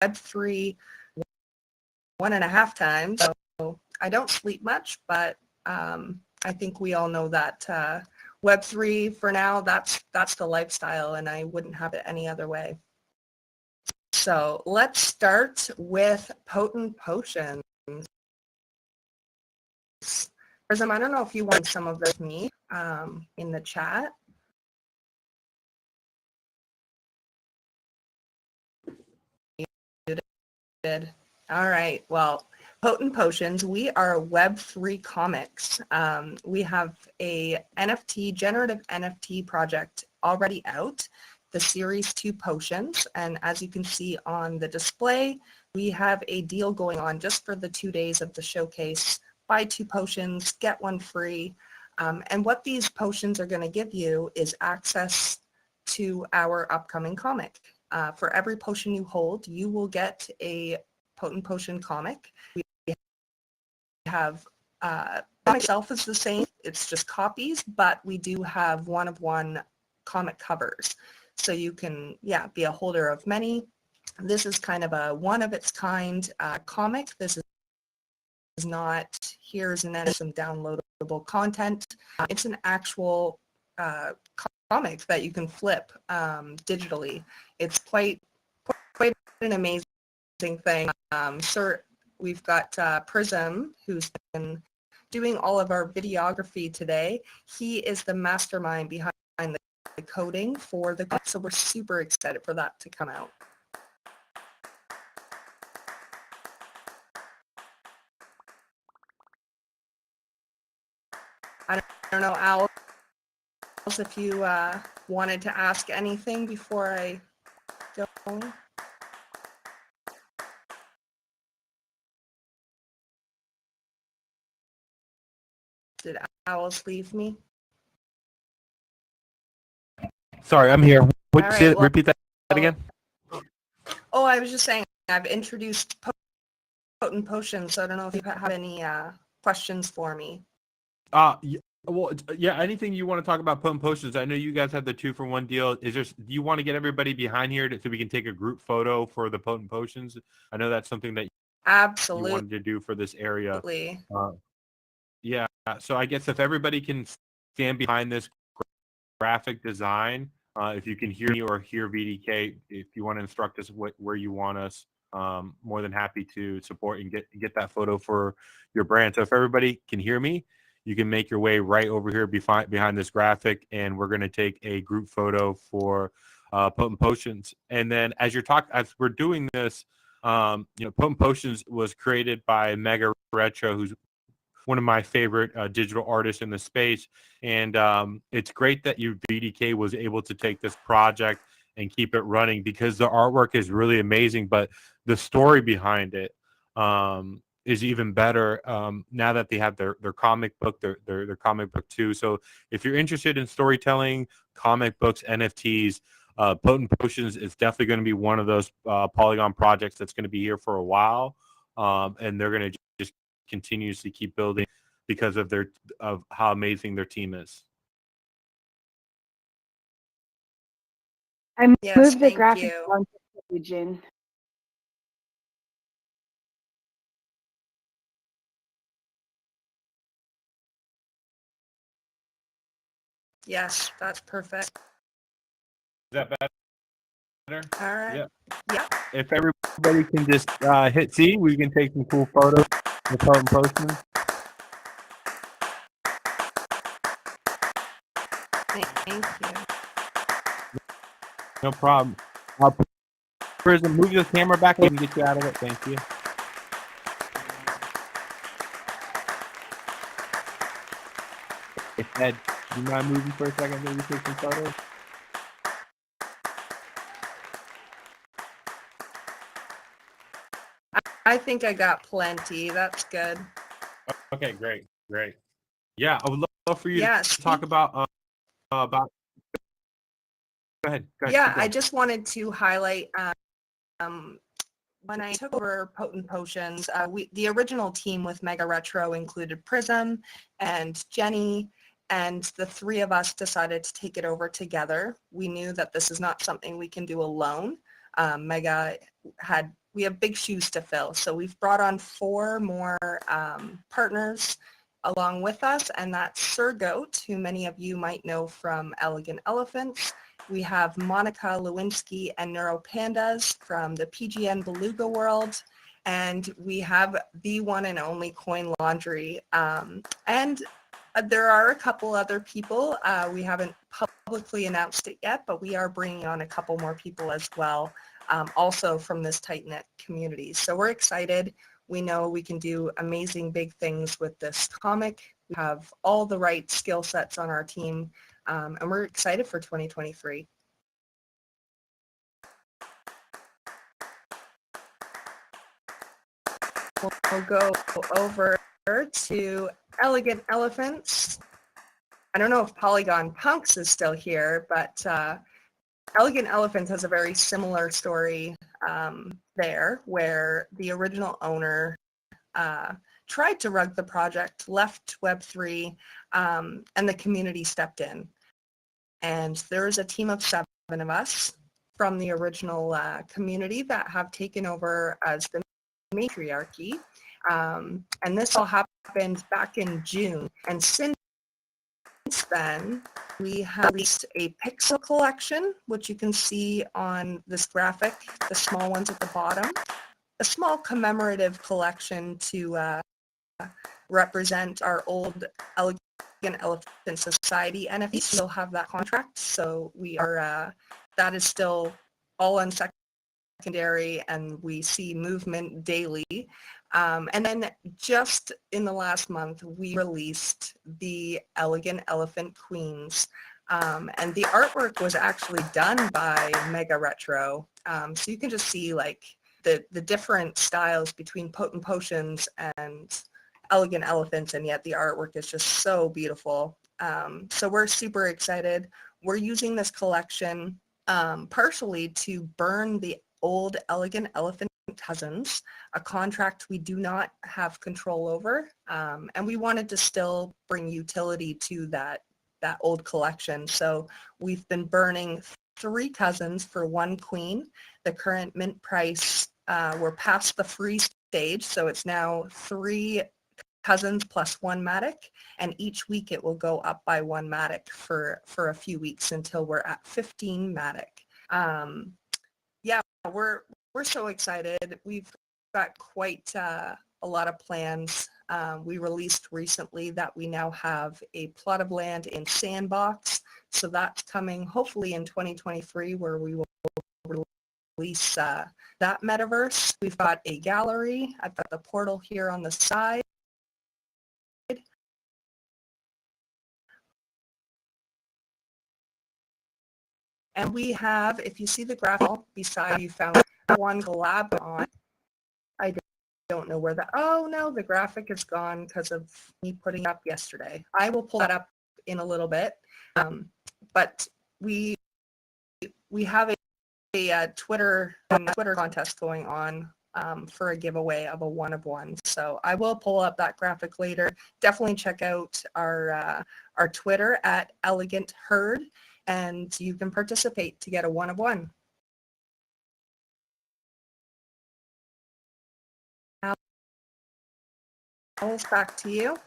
Web3 1.5 times, so I don't sleep much, but I think we all know that Web3 for now, that's the lifestyle, and I wouldn't have it any other way. So let's start with potent potions. Prizem, I don't know if you want some of this with me in the chat. All right, well, Potent Potions, we are Web3 comics. We have a NFT, generative NFT project already out, the Series 2 Potions, and as you can see on the display, we have a deal going on just for the 2 days of the showcase. Buy 2 potions, get 1 free, and what these potions are going to give you is access to our upcoming comic. For every potion you hold, you will get a Potent Potion comic. We have myself is the same, it's just copies, but we do have one-of-one comic covers. So you can, be a holder of many. This is kind of a one-of-its-kind comic. This is not, here's and then some downloadable content. It's an actual comic that you can flip digitally. It's quite an amazing thing. So we've got Prizem, who's been doing all of our videography today. He is the mastermind behind the coding for the comic, so we're super excited for that to come out. I don't know, Al, if you wanted to ask anything before I go. Did Owls leave me? Sorry, I'm here. Right, well, repeat that again? Oh, I was just saying I've introduced Potent Potions, so I don't know if you have any questions for me. Anything you want to talk about Potent Potions? I know you guys have the 2-for-1 deal. Do you want to get everybody behind here so we can take a group photo for the Potent Potions? I know that's something that Absolutely. you wanted to do for this area. So I guess if everybody can stand behind this graphic design, if you can hear me or hear VDK, if you want to instruct us where you want us, more than happy to support and get that photo for your brand. So if everybody can hear me, you can make your way right over here behind this graphic, and we're going to take a group photo for Potent Potions. And then as we're doing this, Potent Potions was created by Mega Retro, who's one of my favorite digital artists in the space. And it's great that VDK was able to take this project and keep it running, because the artwork is really amazing, but the story behind it is even better now that they have their comic book, their comic book too. So if you're interested in storytelling, comic books, NFTs, Potent Potions is definitely going to be one of those Polygon projects that's going to be here for a while, and they're going to just continuously keep building because of how amazing their team is. I moved the graphic onto the region. Yes, that's perfect. Is that better? All right. Yeah. If everybody can just hit C, we can take some cool photos with Potent Potions. Thank you. No problem. Prizem, move the camera back and get you out of it. Thank you. Hey, Ed, do you mind moving for a second? Maybe take some photos. I think I got plenty. That's good. Okay, great. Yeah, I would love for you to talk about. Go ahead. Yeah, I just wanted to highlight when I took over Potent Potions, the original team with Mega Retro included Prizem and Jenny, and the 3 of us decided to take it over together. We knew that this is not something we can do alone. Mega had we have big shoes to fill. So we've brought on 4 more partners along with us, and that's Sir Goat, who many of you might know from Elegant Elephants. We have Monica Lewinsky and NeuroPandas from the PGN Beluga world, and we have the one and only Coin Laundry. And there are a couple other people. We haven't publicly announced it yet, but we are bringing on a couple more people as well, also from this tight-knit community. So we're excited. We know we can do amazing big things with this comic. We have all the right skill sets on our team, and we're excited for 2023. We'll go over to Elegant Elephants. I don't know if Polygon Punks is still here, but Elegant Elephants has a very similar story there, where the original owner tried to rug the project, left Web3, and the community stepped in. And there's a team of 7 of us from the original community that have taken over as the matriarchy. And this all happened back in June. And since then, we have released a pixel collection, which you can see on this graphic, the small ones at the bottom. A small commemorative collection to represent our old Elegant Elephant Society NFT. Still have that contract, so we are, that is still all on secondary, and we see movement daily. And then just in the last month, we released the Elegant Elephant Queens. And the artwork was actually done by Mega Retro. So you can just see like the different styles between Potent Potions and Elegant Elephants, and yet the artwork is just so beautiful. So we're super excited. We're using this collection partially to burn the old Elegant Elephant cousins, a contract we do not have control over, and we wanted to still bring utility to that old collection. So we've been burning 3 cousins for 1 queen. The current mint price, we're past the free stage, so it's now 3 cousins plus 1 Matic, and each week it will go up by 1 Matic for a few weeks until we're at 15 Matic. Yeah, we're so excited. We've got quite a lot of plans. We released recently that we now have a plot of land in Sandbox, so that's coming hopefully in 2023, where we will release that metaverse. We've got a gallery. I've got the portal here on the side. And we have, if you see the graphic beside you, found one collab on. I don't know where oh no, the graphic is gone because of me putting up yesterday. I will pull that up in a little bit. But we have a Twitter contest going on for a giveaway of a 1 of 1. So I will pull up that graphic later. Definitely check out our Twitter at Elegant Herd, and you can participate to get a 1 of 1. Alice, back to you.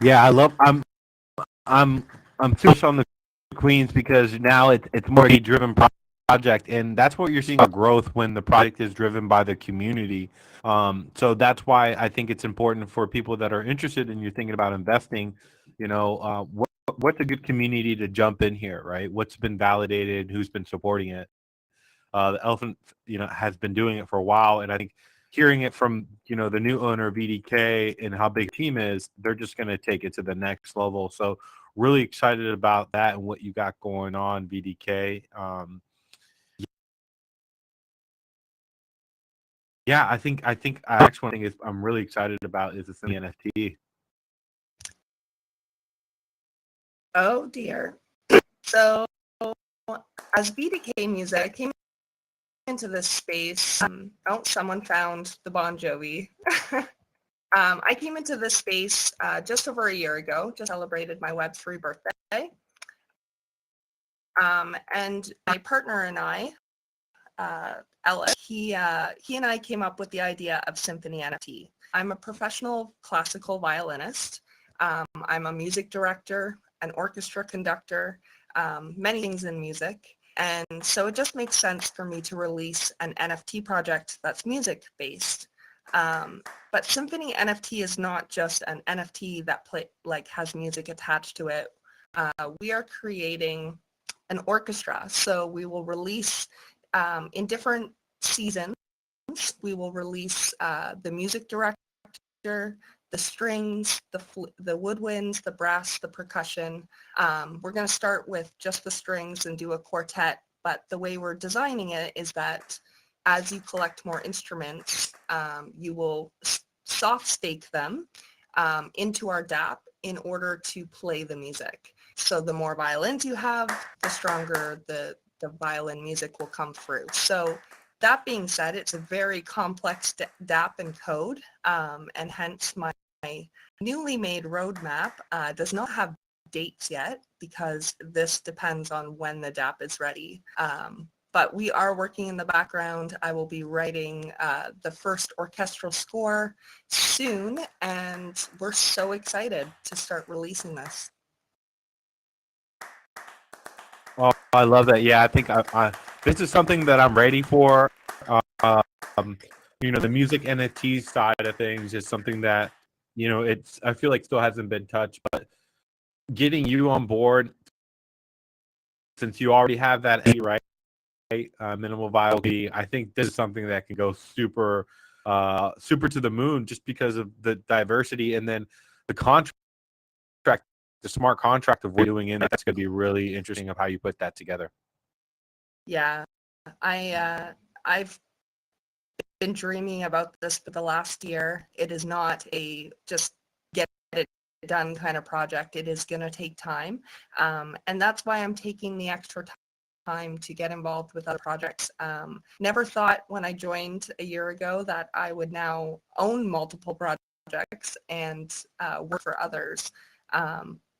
Yeah, I'm serious on the Queens because now it's more a driven project, and that's what you're seeing growth when the project is driven by the community. So that's why I think it's important for people that are interested and you're thinking about investing, what's a good community to jump in here, right? What's been validated, who's been supporting it. The Elephant, has been doing it for a while, and I think hearing it from, the new owner of VDK and how big the team is, they're just going to take it to the next level. So really excited about that and what you got going on, VDK. Yeah, I think actually one thing is I'm really excited about is the NFT. Oh dear. So as VDK Music, I came into this space. Someone found the Bon Jovi. I came into this space just over a year ago, just celebrated my Web3 birthday. And my partner and I Ellis, he and I came up with the idea of Symphony NFT. I'm a professional classical violinist. I'm a music director, an orchestra conductor, many things in music. And so it just makes sense for me to release an NFT project that's music based. But Symphony NFT is not just an NFT that has music attached to it. We are creating an orchestra. So we will release in different seasons. We will release the music director, the strings, the woodwinds, the brass, the percussion. We're going to start with just the strings and do a quartet, but the way we're designing it is that as you collect more instruments, you will soft stake them into our DApp in order to play the music. So the more violins you have, the stronger the violin music will come through. So that being said, it's a very complex DApp and code, and hence my newly made roadmap does not have dates yet because this depends on when the DApp is ready. But we are working in the background. I will be writing the first orchestral score soon, and we're so excited to start releasing this. Oh, I love that. Yeah, I think this is something that I'm ready for. The music NFT side of things is something that, I feel like still hasn't been touched, but getting you on board, since you already have that, right? Minimal viability. I think this is something that can go super to the moon just because of the diversity, and then the contract, the smart contract of doing in that's going to be really interesting of how you put that together. Yeah, I've been dreaming about this for the last year. It is not a just get it done kind of project. It is going to take time, and that's why I'm taking the extra time to get involved with other projects. Never thought when I joined a year ago that I would now own multiple projects and work for others.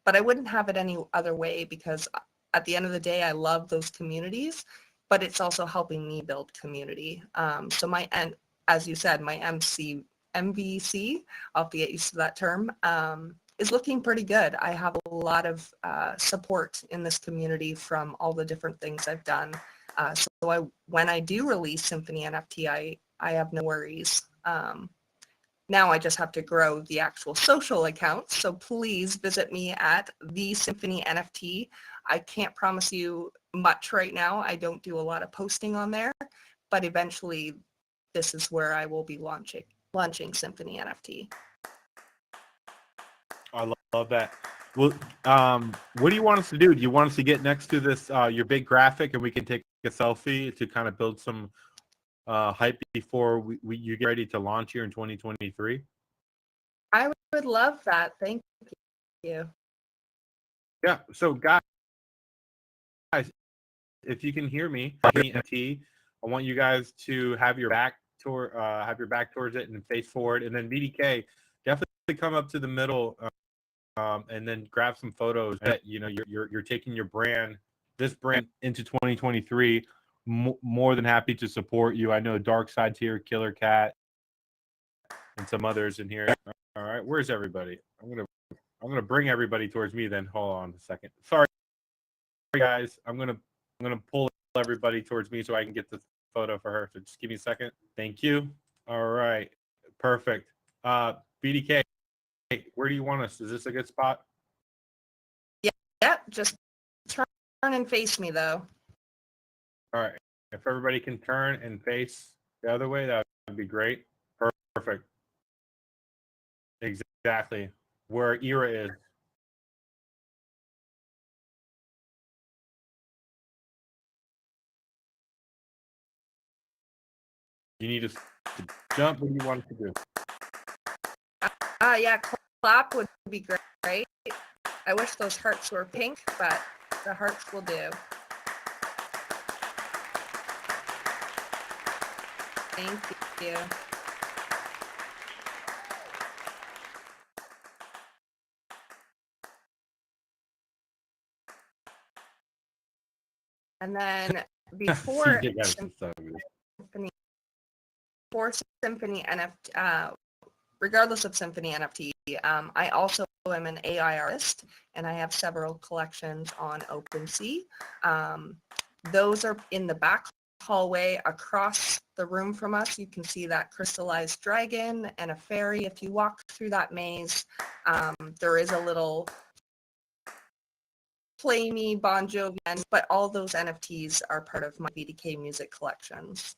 But I wouldn't have it any other way because at the end of the day, I love those communities, but it's also helping me build community. So as you said, my MVC, I'll have to get used to that term, is looking pretty good. I have a lot of support in this community from all the different things I've done. So when I do release Symphony NFT, I have no worries. Now I just have to grow the actual social accounts. So please visit me at the Symphony NFT. I can't promise you much right now. I don't do a lot of posting on there, but eventually this is where I will be launching Symphony NFT. I love that. Well, what do you want us to do? Do you want us to get next to this your big graphic and we can take a selfie to kind of build some hype before you get ready to launch here in 2023? I would love that. Thank you. Yeah. So guys, if you can hear me, I want you guys to have your back towards it and face forward, and then BDK, definitely come up to the middle, and then grab some photos. That you're taking this brand into 2023. More than happy to support you. I know Dark Side's here, Killer Cat, and some others in here. All right, where's everybody? I'm gonna bring everybody towards me. Then hold on a second. Sorry, guys. I'm gonna pull everybody towards me so I can get the photo for her. So just give me a second. Thank you. All right, perfect. BDK, where do you want us? Is this a good spot? Yeah. Just turn and face me though. All right. If everybody can turn and face the other way, that would be great. Perfect. Exactly. Where Ira is. You need to jump. What do you want us to do? Yeah, clap would be great. I wish those hearts were pink, but the hearts will do. Thank you. And then before CJ got Symphony, so good. before Symphony NFT, regardless of Symphony NFT, I also am an AI artist, and I have several collections on OpenSea. Those are in the back hallway across the room from us. You can see that crystallized dragon and a fairy. If you walk through that maze, there is a little Play Me, Bon Jovi, but all those NFTs are part of my BDK music collections.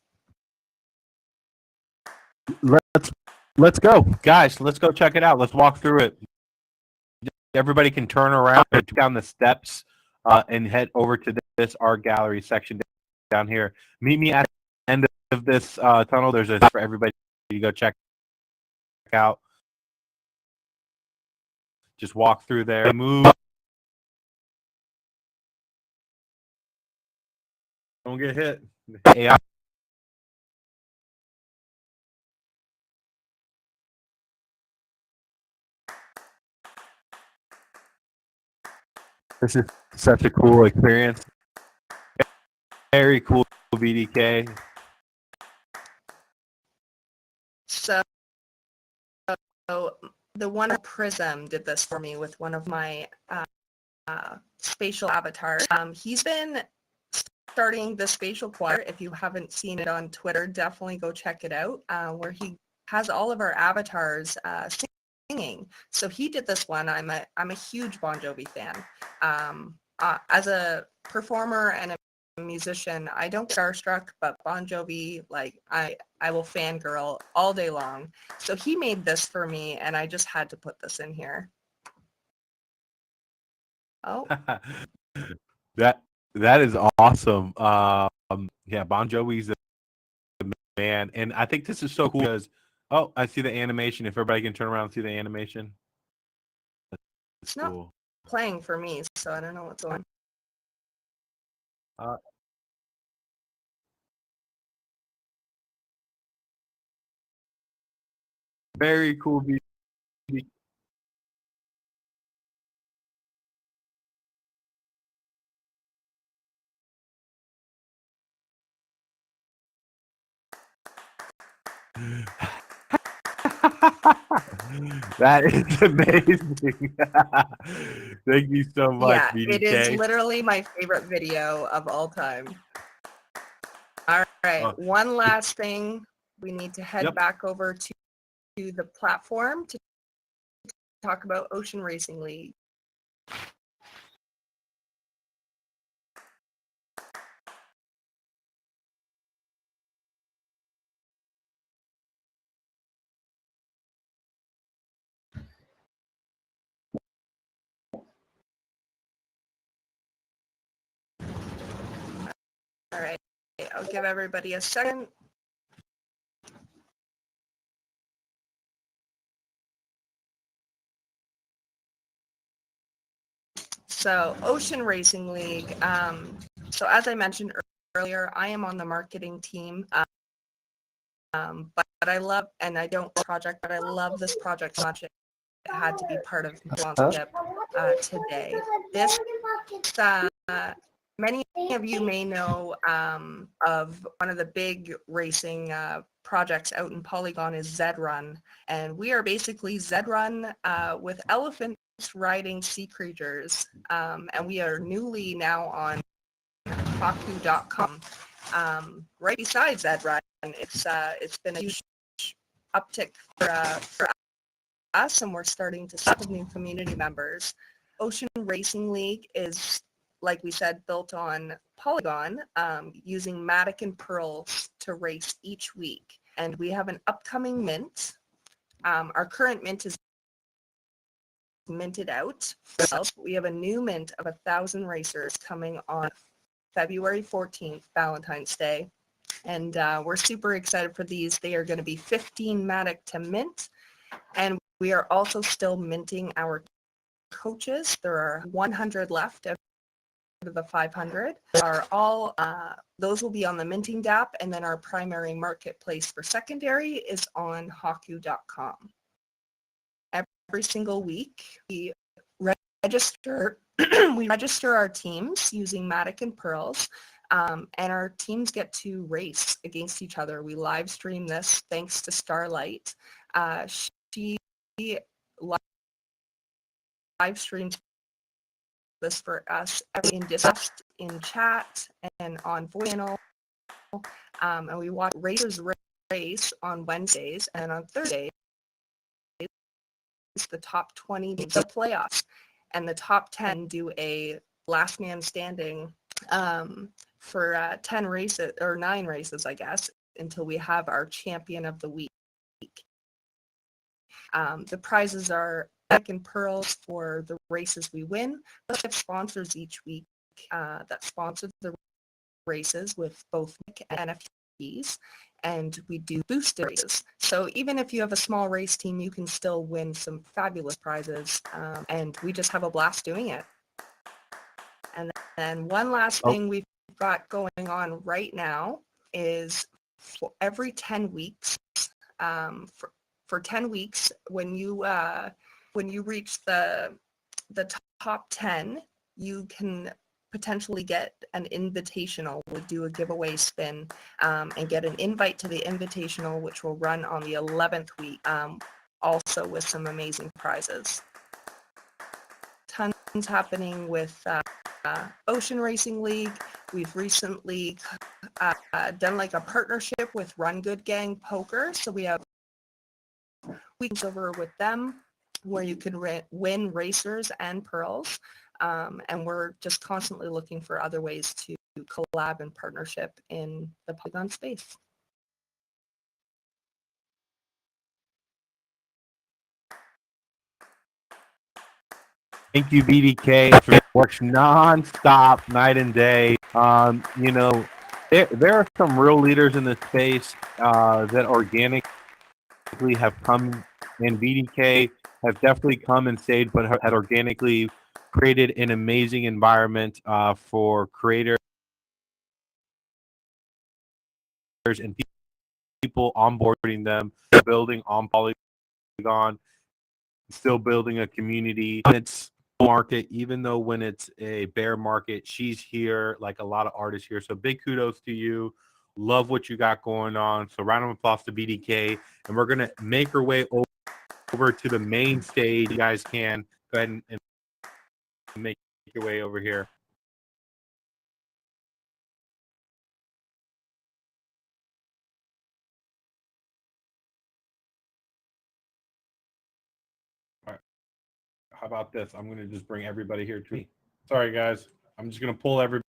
Let's go, guys. Let's go check it out. Let's walk through it. Everybody can turn around down the steps and head over to this art gallery section down here. Meet me at the end of this tunnel. There's a for everybody to go check out. Just walk through there. Move. Don't get hit. AI. This is such a cool experience. Very cool VDK. So the one at Prizem did this for me with one of my spatial avatars. He's been starting the spatial choir. If you haven't seen it on Twitter, definitely go check it out, where he has all of our avatars singing. So he did this one. I'm a huge Bon Jovi fan. As a performer and a musician, I don't get starstruck, but Bon Jovi, like I will fangirl all day long. So he made this for me, and I just had to put this in here. Oh, that is awesome. Yeah, Bon Jovi's the man, and I think this is so cool because I see the animation. If everybody can turn around and see the animation, it's not cool. Playing for me, so I don't know what's going on. Very cool video. That is amazing. Thank you so much, yeah, BDK. It is literally my favorite video of all time. All right, one last thing. We need to head back over to the platform to talk about Ocean Racing League. All right, I'll give everybody a second. So Ocean Racing League. So as I mentioned earlier, I am on the marketing team. But I love, and I don't project, but I love this project so much. It had to be part of my sponsorship today. This, many of you may know of one of the big racing projects out in Polygon is Zed Run, and we are basically Zed Run with elephants riding sea creatures, and we are newly now on Haku.com. Right beside Zed Run, it's been a huge uptick for us, and we're starting to see new community members. Ocean Racing League is, like we said, built on Polygon, using Matic and Pearls to race each week. And we have an upcoming mint. Our current mint is minted out. We have a new mint of 1,000 racers coming on February 14th, Valentine's Day. And we're super excited for these. They are going to be 15 Matic to mint. And we are also still minting our coaches. There are 100 left out of the 500. Are all those will be on the minting DApp, and then our primary marketplace for secondary is on Haku.com. Every single week, we register our teams using Matic and Pearls. and our teams get to race against each other. We live stream this thanks to Starlight. She live streams this for us in discussed in chat and on voice channel. And we watch racers race on Wednesdays, and on Thursdays the top 20 the playoffs, and the top 10 do a last man standing for 10 races or 9 races, I guess, until we have our champion of the week. The prizes are and pearls for the races we win. We have sponsors each week that sponsor the races with both NFTs, and we do boosted races. So even if you have a small race team, you can still win some fabulous prizes, and we just have a blast doing it. And then one last thing we've got going on right now is for every 10 weeks, for 10 weeks, when you reach the top 10, you can potentially get an invitational. We'll do a giveaway spin and get an invite to the invitational, which will run on the 11th week, also with some amazing prizes. Tons happening with Ocean Racing League. We've recently done like a partnership with Run Good Gang Poker, so we have weeks over with them where you can win racers and pearls, and we're just constantly looking for other ways to collab and partnership in the Polygon space. Thank you, BDK. Works non-stop, night and day. You know, there are some real leaders in this space that organically have come, and BDK have definitely come and stayed, but had organically created an amazing environment for creators and people onboarding them, building on Polygon, still building a community. It's market, even though when it's a bear market, she's here, like a lot of artists here. So big kudos to you. Love what you got going on. So round of applause to BDK, and we're gonna make our way over to the main stage. You guys can go ahead and make your way over here. All right. How about this? I'm gonna just bring everybody here to me. Sorry, guys. I'm just gonna pull everybody.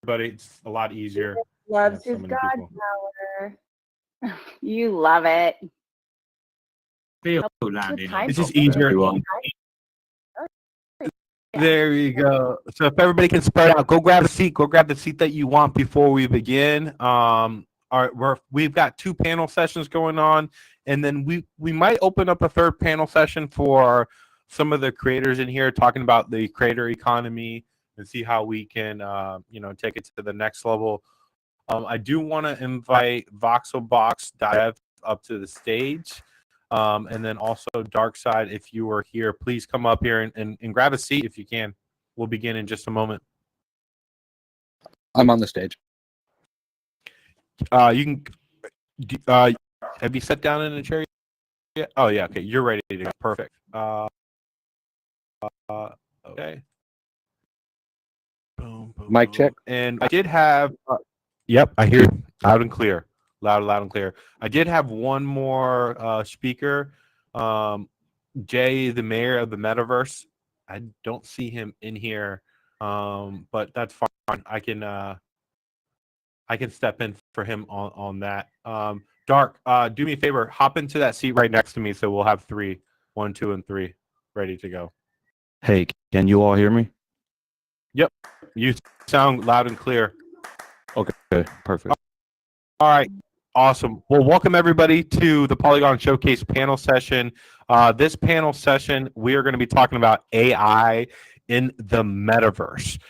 It's a lot easier. Loves his god power. You love it. It's just easier. There you go. So if everybody can spread out, go grab a seat. Go grab the seat that you want before we begin. We've got 2 panel sessions going on, and then we might open up a 3rd panel session for some of the creators in here, talking about the creator economy and see how we can take it to the next level. I do want to invite VoxelBox.dev up to the stage. And then also Darkside, if you are here, please come up here and grab a seat if you can. We'll begin in just a moment. I'm on the stage. You can. Have you sat down in a chair yet? Oh yeah, okay. You're ready to go. Perfect. Okay. Boom, boom, Mic check. And I did have. Yep, I hear you loud and clear. Loud and clear. I did have one more speaker, Jay, the mayor of the metaverse. I don't see him in here, but that's fine. I can step in for him on that. Dark, do me a favor, hop into that seat right next to me, so we'll have 3, 1, 2, and 3 ready to go. Hey, can you all hear me? Yep, you sound loud and clear. Okay, perfect. All right. Awesome. Well, welcome everybody to the Polygon Showcase panel session. This panel session, we are going to be talking about AI in the metaverse.